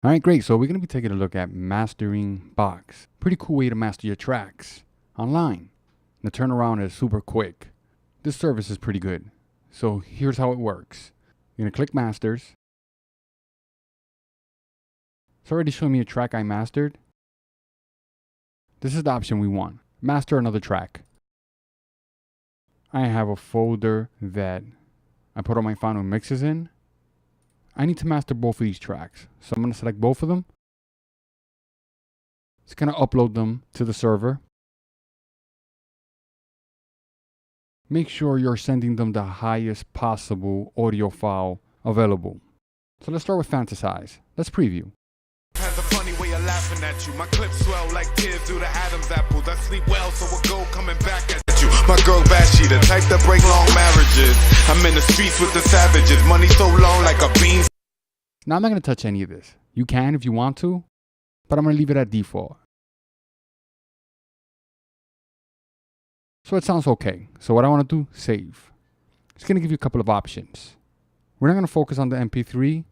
All right, great. So we're going to be taking a look at masteringbox. Pretty cool way to master your tracks online. The turnaround is super quick. This service is pretty good. So here's how it works. You're going to click masters. It's already showing me a track I mastered. This is the option we want. Master another track. I have a folder that I put all my final mixes in. I need to master both of these tracks. So I'm going to select both of them. It's going to upload them to the server. Make sure you're sending them the highest possible audio file available. So let's start with Fantasize. Let's preview. Has a funny way of laughing at you. My clips swell like tears due to Adam's apples. I sleep well, so we'll go coming back at you. My girl Bashy, the type that break long marriages. I'm in the streets with the savages. Money so long like a bean. Now I'm not going to touch any of this. You can if you want to, but I'm going to leave it at default. So it sounds okay. So what I want to do, save. It's going to give you a couple of options. We're not going to focus on the MP3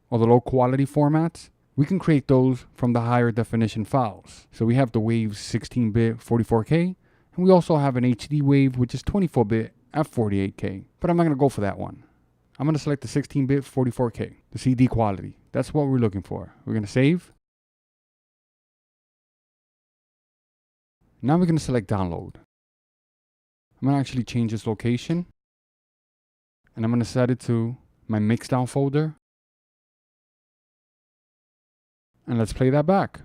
or the low quality formats. We can create those from the higher definition files. So we have the WAV 16-bit 44K, and we also have an HD WAV, which is 24-bit at 48K. But I'm not going to go for that one. I'm going to select the 16-bit 44K, the CD quality. That's what we're looking for. We're going to save. Now we're going to select download. I'm going to actually change this location. And I'm going to set it to my mixdown folder. And let's play that back.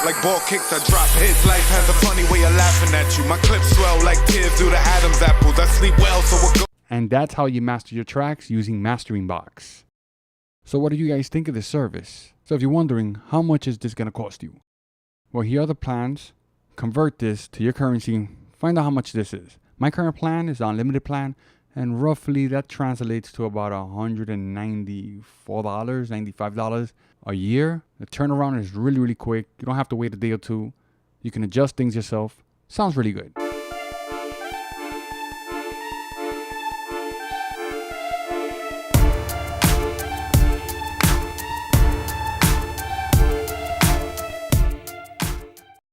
Like ball kicks, I drop hits. Life has a funny way of laughing at you. My clips swell like tears due to Adam's apples. I sleep well, so we'll go. And that's how you master your tracks using masteringbox. So what do you guys think of this service? So if you're wondering, how much is this going to cost you? Well, here are the plans. Convert this to your currency. Find out how much this is. My current plan is the unlimited plan, and roughly that translates to about $194, $95 a year. The turnaround is really, really quick. You don't have to wait a day or two. You can adjust things yourself. Sounds really good.